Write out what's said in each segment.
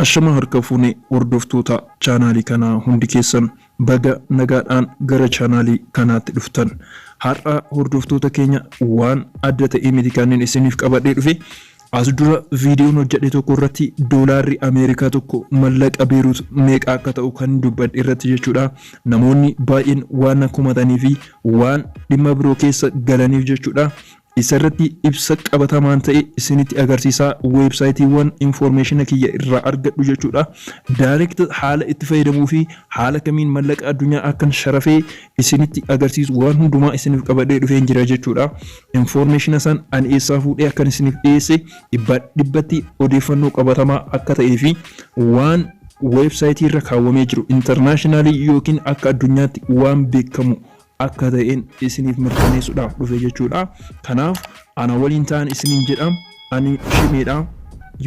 Ashama harka fuunee hordoftoota chaanaalii kanaa hundi keessan baga nagaadhaan gara chaanaalii kanaatti dhuftan. Har'a hordoftoota keenya waan adda ta'e miti kanneen isiniif qabadhee dhufe. As dura viidiyoon hojjedhe tokko irratti doolaarri Ameerikaa tokko mallaqa Beerut meeqa akka ta'u kan dubbadhe irratti jechuudha. Namoonni baay'een waan kumatanii fi waan dhimma biroo keessa galaniif jechuudha. Isarratti ibsa qabatamaan ta'e isinitti agarsiisaa weebsaayitiiwwan information kiyya irraa argadhu jechuudha. Direct haala itti fayyadamuu fi haala kamiin mallaqa addunyaa akkan sharafee isinitti agarsiisu waan hundumaa isiniif qabadhee dhufeen jira jechuudha. Information san ani eessaa fuudhee akkan isiniif dhiyeesse dhibbatti odeeffannoo qabatamaa akka ta'ee fi waan weebsaayitii irra kaawwamee jiru internationally yookiin akka addunyaatti waan beekamu akka ta'een isiniif mirkaneessuudhaaf dhufe jechuudha. Kanaaf ana waliin ta'an isiniin jedham ani shimeedha.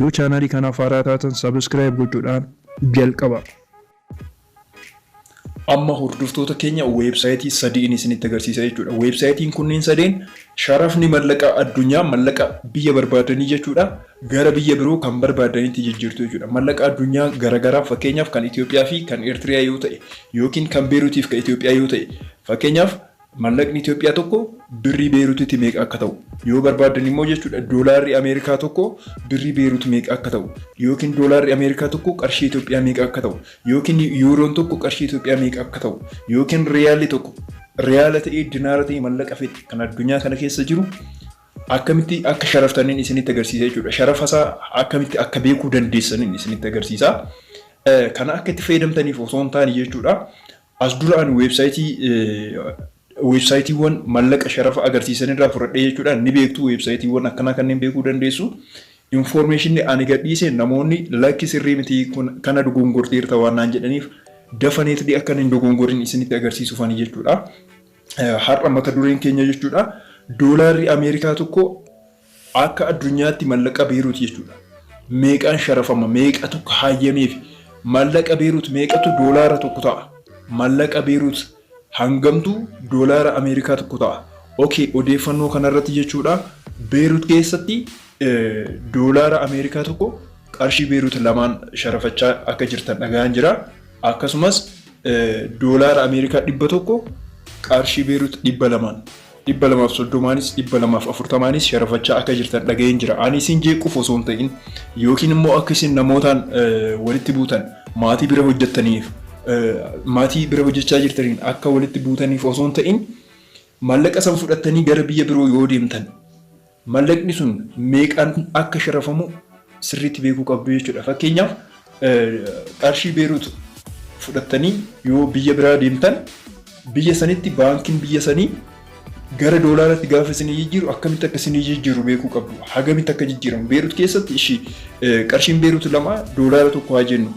Yoo chaanaalii kanaaf haaraa taatan subscribe gochuudhaan jalqaba. Amma hordoftoota keenya weebsaayitii sadiin isinitti agarsiisa jechuudha. Weebsaayitiin kunneen sadeen sharafni mallaqa addunyaa mallaqa biyya barbaadanii jechuudha gara biyya biroo kan barbaadanitti jijjiirtu jechuudha. Mallaqa addunyaa garagaraa fakkeenyaaf kan Itoophiyaa fi kan Eertiriyaa yoo ta'e yookiin kan Beerutiif kan Itoophiyaa yoo ta'e fakkeenyaaf mallaqni Itoophiyaa tokko birrii Beerutitti meeqa akka ta'u yoo barbaadan immoo jechuudha doolaarri Ameerikaa tokko birrii Beerut meeqa akka ta'u yookiin doolaarri Ameerikaa tokko qarshii Itoophiyaa meeqa akka ta'u yookiin yuuroon tokko qarshii Itoophiyaa meeqa akka ta'u yookiin riyaalli tokko riyaala ta'ee dinaara ta'ee mallaqa fedhe kan addunyaa kana keessa jiru akkamitti akka sharaftaniin isinitti agarsiisa jechuudha. Sharafasaa akkamitti akka beekuu dandeessaniin isinitti agarsiisa. Kana akka itti fayyadamtaniif osoo hin taane jechuudha. As duraan weebsaayitiiwwan mallaqa sharafa agarsiisan irraa fudhadhee jechuudha. Ni beektu weebsaayitiiwwan akkanaa kanneen beekuu dandeessu. Information ani gadhiise namoonni lakki sirrii miti kana dogongorteerta waan naan jedhaniif dafaneetli akka hin dogongorin isinitti agarsiisuufani jechuudha. Har'a mata dureen keenya jechuudha. Doolaarri Ameerikaa tokko akka addunyaatti mallaqa Beerut jechuudha. Meeqaan sharafama meeqatu hayyameef mallaqa Beerut meeqatu doolaara tokko ta'a. Mallaqa Beerut hangamtu doolaara Ameerikaa tokko ta'a. Okay, odeeffannoo kanarratti jechuudha. Beerut keessatti doolaara Ameerikaa tokko qarshii Beerut lamaan sharafachaa akka jirtan dhagaan jira. Akkasumas doolaara Ameerikaa 100 qarshii Beerut 200 230 240 sharafachaa akka jirtan dhageen jira. Ani isin jeequuf osoo hin ta'in yookiin immoo akka isin namootaan walitti buutan maatii bira hojjettaniif maatii bira hojjechaa jirtaniin akka walitti buutaniif osoo hin ta'in mallaqa san fudhattanii gara biyya biroo yoo deemtan mallaqni sun meeqaan akka sharafamu sirriitti beekuu qabdu jechuudha. Fakkeenyaaf qarshii Beerut fudhattanii yoo biyya biraa deemtan biyya sanitti baankiin biyya sanii gara doolaaratti gaafa isinii jijjiiru akkamitti akka isinii jijjiiru beekuu qabdu. Hagamitti akka jijjiiramu Beerut keessatti ishii qarshiin Beerut 2 doolaara tokko haa jennu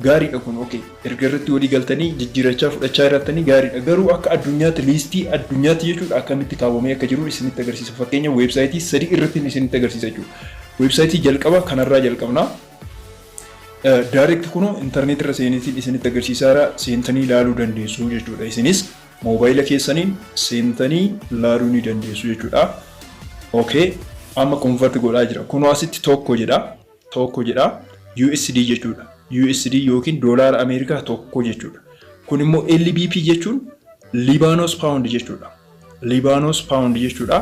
gaariidha kun okay erga irratti walii galtanii jijjiirachaa fudhachaa jiraatanii gaariidha. Garuu akka addunyaatti liistii addunyaatti jechuudha akkamitti kaawwamee akka jiru isinitti agarsiisa. Fakkeenya weebsaayitii 3 irratti isinitti agarsiisa jechuudha. Weebsaayitii jalqaba kanarraa jalqabna. Direct kunoo internet irra seenitiin isinitti agarsiisaara seentanii ilaaluu dandeessu jechuudha. Isinis mobaayila keessaniin seentanii ilaaluu ni dandeessu jechuudha. Okay, amma convert godhaa jira. Kunoo asitti tokko jedha USD jechuudha. USD yookiin doolaara Ameerikaa tokko jechuudha. Kun immoo LBP jechuun Libanese Pound jechuudha. Libanese Pound jechuudha.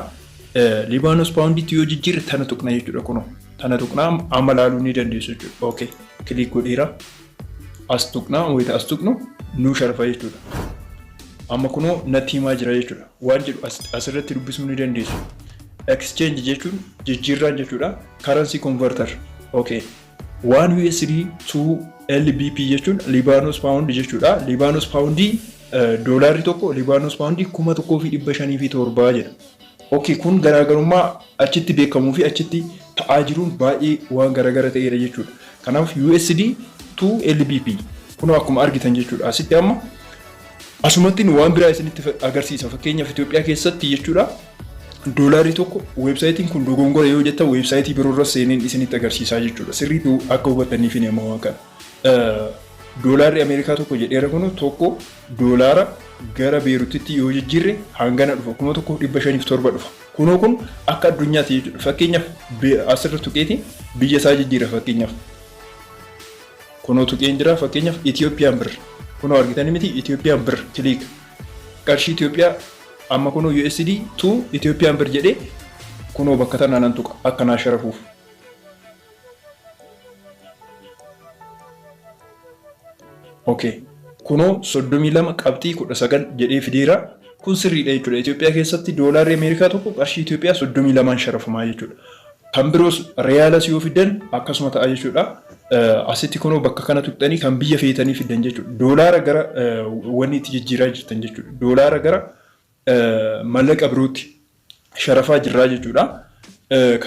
Libanese Pounditti yoo jijjiirre tana tuqna jechuudha kunoo. Tana tuqnaa amma ilaaluu ni dandeessu jechuudha. Okay, click godheera. As tuqnaa wayita as tuqnu nu sharafa jechuudha. Amma kunoo natti himaa jira jechuudha. Waan jedhu asirratti dubbisuu ni dandeessu. Exchange jechuun jijjiirraan jechuudha. Currency converter. Okay. 1 USD to LBP jechuun Libanese Pound jechuudha. Libanese Pound doolaarri tokko Libanese Pound 1507 jedha. Okay, kun garaagarummaa achitti beekamuu fi achitti ta'aa jiruun baay'ee waan garaagara ta'eera jechuudha. Kanaaf USD to LBP kun akkuma argitan jechuudha. Asitti amma asumatti waan biraa isinitti agarsiisa. Fakkeenyaaf Itoophiyaa keessatti jechuudha doolaarri tokko weebsaayitiin kun dogongora yoo jettan weebsaayitii biroorra seeneen isinitti agarsiisaa jechuudha. Sirriitu akka hubattaniif ni amma waan kana. Doolaarri Ameerikaa tokko jedheera kun tokko doolaara gara Beerutitti yoo jijjiirre hangana dhufa. Kuma tokko 507 dhufa. Kunoo kun akka addunyaatti jechuudha. Fakkeenyaaf asirra tuqeeti biyya isaa jijjiira fakkeenyaaf. kunoo tuqeen jira fakkeenyaaf Ethiopian birr kunoo argitanii miti Ethiopian birr click qarshii Itoophiyaa amma kunoo USD to Ethiopian birr jedhee kunoo bakka tanaan nan tuqa akkanaa sharafuuf. Okay. Kunoo 32.19 jedhee fideera kun sirriidha jechuudha. Itoophiyaa keessatti doolaarri Ameerikaa tokko qarshii Itoophiyaa 32 sharafamaa jechuudha. Kan biroos reaalas yoo fidan akkasuma ta'a jechuudha. Asitti kunoo bakka kana tuqxanii kan biyya feetanii fidan jechuudha. Doolaara gara wanni itti jijjiiraa jirtan jechuudha. Doolaara gara mallaqa biruutti sharafaa jirraa jechuudha.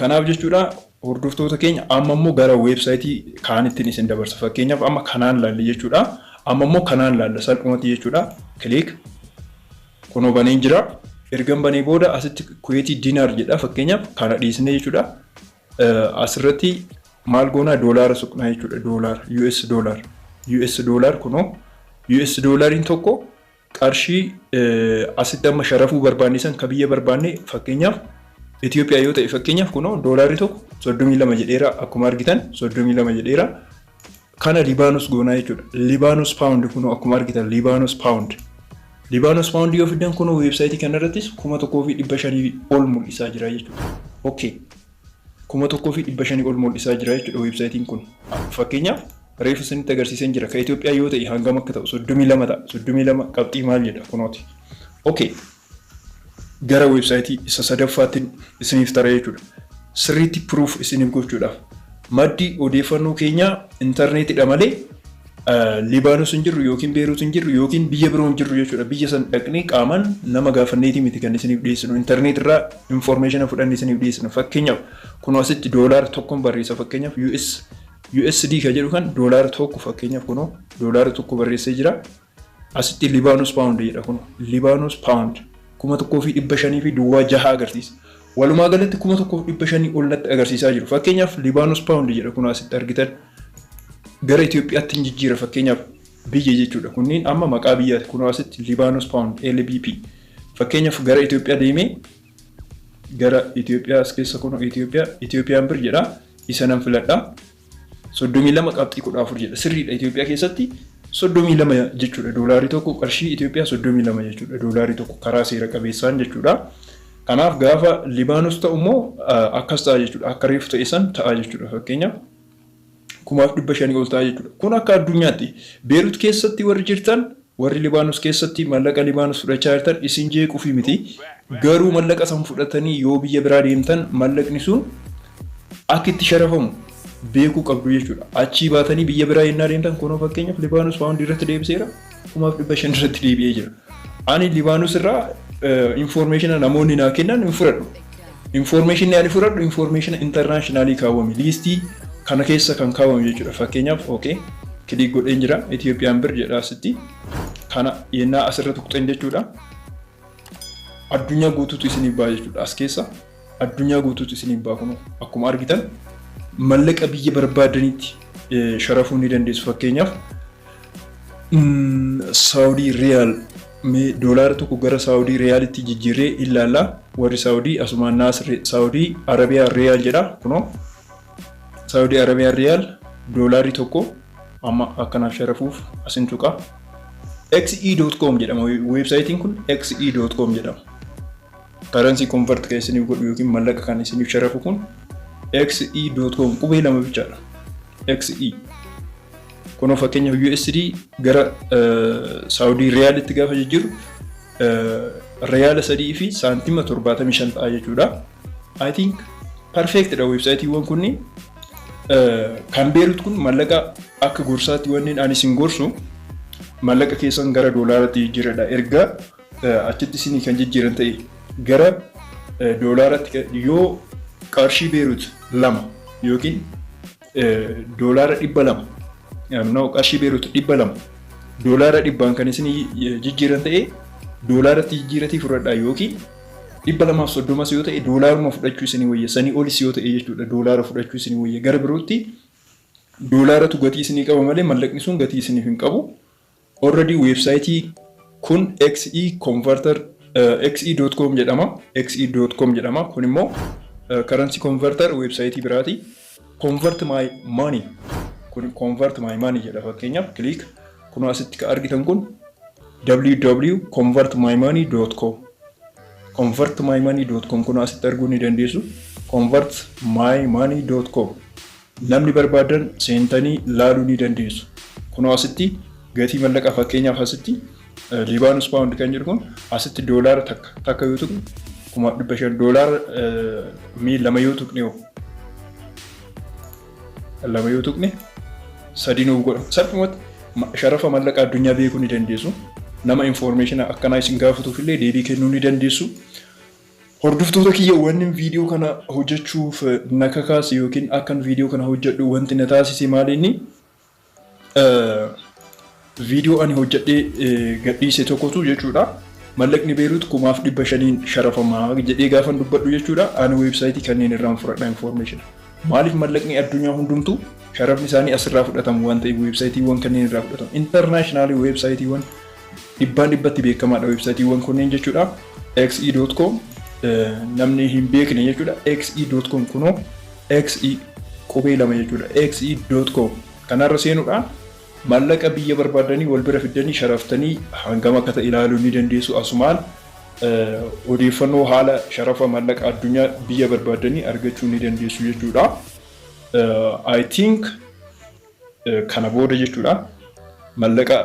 Kanaaf jechuudha hordoftoota keenya amma immoo gara weebsaayitii kaanittiin isin dabarsa. Fakkeenyaaf amma kanaan laalle jechuudha. Amma immoo kanaan laalla salphumatti jechuudha. Click kunoo banee jira. Ergan banee booda asitti Kuweetii diinaar jedha fakkeenyaaf kana dhiisnee jechuudha. Asirratti maal goonaa doolaara suqnaa jechuudha. Doolaara US dollar. US dollar kunoo US dollariin tokko qarshii asitti amma sharafuu barbaannisan ka biyya barbaanne fakkeenyaaf Itoophiyaa yoo ta'e fakkeenyaaf kunoo doolaarri tokko 32 jedheera akkuma argitan 32 jedheera. Kana Libanus goonaa jechuudha. Libanus pound kunoo akkuma argitan Libanus pound. Libanus pound yoo fidan kunoo weebsaayitii kanarrattis 1500 ol mul'isaa jira jechuudha. Okay. 1500 ol mul'isaa jira jechuudha weebsaayitiin kun. Fakkeenyaaf reefu isinitti agarsiisan jira. Ka Itoophiyaa yoo ta'e hangam akka ta'u 32 ta'a. 32 qabxii maal jedha kunooti. Okay. Gara weebsaayitii isa sadaffaatti isiniif tara jechuudha. Sirriitti proof isiniif gochuudhaaf. Maddi odeeffannoo keenya intarneetidha malee Libanus hin jirru yookiin Beerut hin jirru yookiin biyya biroo hin jirru jechuudha. Biyya san dhaqnee qaamaan nama gaafanneetii miti kan isiniif dhiyeessinu. Intarneet irraa information fudhannee isiniif dhiyeessinu. Fakkeenyaaf kunoo asitti doolaara tokkoon barreessa fakkeenyaaf USD ka jedhu kan doolaara tokko fakkeenyaaf kunoo doolaara tokko barreessee jira. Asitti Libanus pound jedha kunoo Libanus pound 1500 fi duwwaa 6 agarsiisa. Walumaa galatti 1500 olatti agarsiisaa jiru. Fakkeenyaaf Libanus pound jedha kun asitti argitan gara Itoophiyaatti hin jijjiira fakkeenyaaf biyya jechuudha. Kunniin amma maqaa biyyaati. Kun asitti Libanus pound LBP. Fakkeenyaaf gara Itoophiyaa deemee gara Itoophiyaa as keessa kun Ethiopian birr jedha. Isa nan filadha. 32.14 jedha. Sirriidha Itoophiyaa keessatti 32 jechuudha. Doolaarri tokko qarshii Itoophiyaa 32 jechuudha. Doolaarri tokko karaa seera qabeessaan jechuudha. Kanaaf gaafa Libanus ta'u immoo akkas ta'a jechuudha. Akka reefu ta'e san ta'a jechuudha. Fakkeenyaaf 1500 ol ta'a jechuudha. Kun akka addunyaatti Beerut keessatti warri jirtan warri Libanus keessatti mallaqa Libanus fudhachaa jirtan isin jeequufi miti. Garuu mallaqa san fudhatanii yoo biyya biraa deemtan mallaqni sun akka itti sharafamu beekuu qabdu jechuudha. Achii baatanii biyya biraa yennaa deemtan kunoo fakkeenyaaf Libanus pound irratti deebiseera 1500 irratti deebi'ee jira. Ani Libanus irraa information namoonni naa kennan hin fudhadhu. Information ani fudhadhu information internationally kaawwame listii kana keessa kan kaawwame jechuudha. Fakkeenyaaf okay click godheen jira Ethiopian birr jedha asitti kana yennaa asirra tuqxan jechuudha. Addunyaa guutuutu isiniif ba'a jechuudha. As keessa addunyaa guutuutu isiniif ba'a kun akkuma argitan mallaqa biyya barbaadanitti sharafuu ni dandeessu. Fakkeenyaaf Saudi Riyal doolaara tokko gara Saudi Riyaalitti jijjiirree ilaalla. Warri Saudi asumaan Nasr Saudi Arabiyaa Riyaal jedha kunoo Saudi Arabiyaa Riyaal doolaarri tokko amma akkanaaf sharafuuf asin tuqa. xe.com jedhama weebsaayitiin kun xe.com jedhama. Currency convert kan isiniif godhu yookiin mallaqa kan isiniif sharafu kun xe.com qubee lama bichaadha. xe kunoo fakkeenyaaf USD gara Saudi Riyaalitti gaafa jijjiiru Riyaala 3 fi saantima 75 ta'a jechuudha. I think perfect dha weebsaayitiiwwan kunni. Kan Beerut kun mallaqa akka gorsaatti wanneen ani isin gorsu mallaqa keessan gara doolaaratti jijjiiradha. Erga achitti isinii kan jijjiiran ta'e gara doolaaratti yoo qarshii Beerut 2 yookiin doolaara 200 no qarshii Beerut 200 doolaara 100 kan isinii jijjiiran ta'e doolaaratti jijjiiratii fudhadhaa yookiin 230 yoo ta'e doolaaruma fudhachuu isinii wayya sanii olis yoo ta'e jechuudha. Doolaara fudhachuu isinii wayya gara birootti doolaaratu gatii isinii qaba malee mallaqni sun gatii isiniif hin qabu. Already weebsaayitii kun xe.com jedhama. xe.com jedhama. Kun immoo currency converter weebsaayitii biraati. Convert my money kun convert my money jedha fakkeenyaaf click kun asitti ka argitan kun www.convertmymoney.com convertmymoney.com kun asitti arguu ni dandeessu convertmymoney.com namni barbaadan seentanii laaluu ni dandeessu kun asitti gatii mallaqa fakkeenyaaf asitti Libanese pound kan jedhu kun asitti doolaara takka yoo tuqne $500 miil lama yoo tuqne sadii nuuf godha salphumatti sharafa mallaqa addunyaa beekuu ni dandeessu nama information akkanaa isin gaafatuuf illee deebii kennuu ni dandeessu hordoftoota kiyya wanni viidiyoo kana hojjechuuf na kakaase yookiin akkan viidiyoo kana hojjedhu wanti na taasise maalinni viidiyoo ani hojjedhee gadhiise tokkotu jechuudha mallaqni Beerut 1500 sharafamaa jedhee gaafan dubbadhu jechuudha ani websaayitii kanneen irraan fudhadha information maaliif mallaqni addunyaa hundumtu sharafni isaanii asirraa fudhatamu waan ta'eef websaayitiiwwan kanneen irraa fudhatamu international websaayitiiwwan dhibbatti beekamaadha websaayitiiwwan kanneen jechuudha xe.com namni hin beekne jechuudha xe.com kunoo xe qubee lama jechuudha xe.com kanarra seenuudhaan mallaqa biyya barbaadanii wal bira fidanii sharaftanii hangam akka ta'e ilaaluu ni dandeessu asumaan odeeffannoo haala sharafa mallaqa addunyaa biyya barbaadanii argachuu ni dandeessu jechuudha I think kana booda jechuudha mallaqa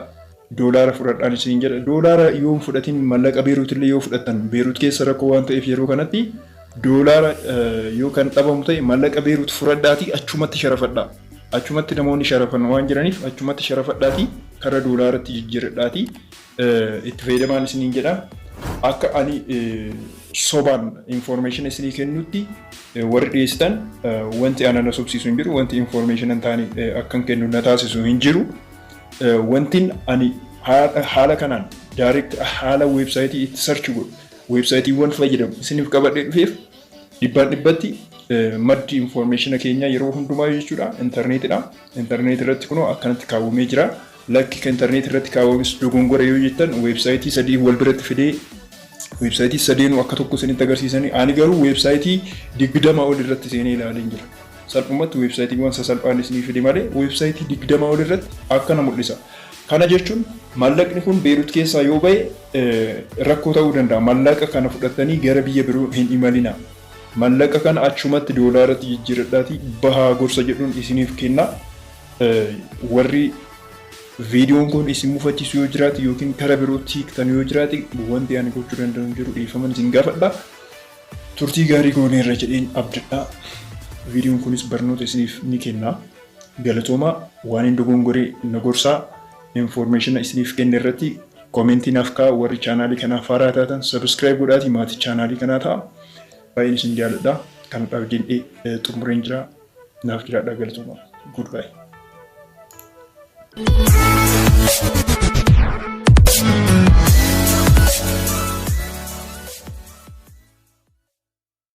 doolaara fudhadhaan isin jedha doolaara yoo fudhatin mallaqa Beerut illee yoo fudhatan Beerut keessa rakkoo waan ta'eef yeroo kanatti doolaara yoo kan dhabamu ta'e mallaqa Beerut fudhadhaati achumatti sharafadhaa achumatti namoonni sharafan waan jiraniif achumatti sharafadhaati kara doolaaratti jijjiiradhaati itti fayyadamaan isin jedha akka ani sobaan information isin kennutti warri dhiyeessitan wanti ana sobsiisu hin jiru wanti information an taane akkan kennu na taasisu hin jiru wantin ani haala kanaan direct haala websaayitii itti search godhu websaayitiiwwan fayyadamu isiniif qabadhee dhufeef dhibbatti maddi information keenya yeroo hundumaa jechuudha internet irratti kuno akkanatti kaawwamee jira lakki kan internet irratti kaawwames dogongora yoo jettan websaayitii sadii wal biratti fidee websaayitii sadeenu akka tokko isinitti agarsiisanii ani garuu websaayitii 20 ol irratti seenee ilaaleen jira salphumatti websaayitiiwwan sasalphaan isiniif fide malee websaayitii 20 ol irratti akkana mul'isa kana jechuun mallaqni kun Beerut keessaa yoo ba'e rakkoo ta'uu danda'a mallaqa kana fudhatanii gara biyya biroo hin imalina mallaqa kana achumatti doolaaratti jijjiiradhaati bahaa gorsa jedhuun isiniif kenna warri viidiyoon kun isin mufachiisu yoo jiraate yookiin kara birootti hiiktan yoo jiraate wanti ani gochuu danda'u jiru dhiifaman isin gaafadha turtii gaarii goonee irra jedheen abdadha viidiyoon kunis barnoota isiniif ni kenna galatoomaa waan hin dogongoree na gorsaa information isiniif kenne irratti koomentii naaf kaa warri chaanaalii kanaaf haaraa taatan subscribe godhaati maatii chaanaalii kanaa ta'a baay'een isin jaalladha kanadhaaf jedhee xumureen jira naaf jiraadha galatoomaa goodbye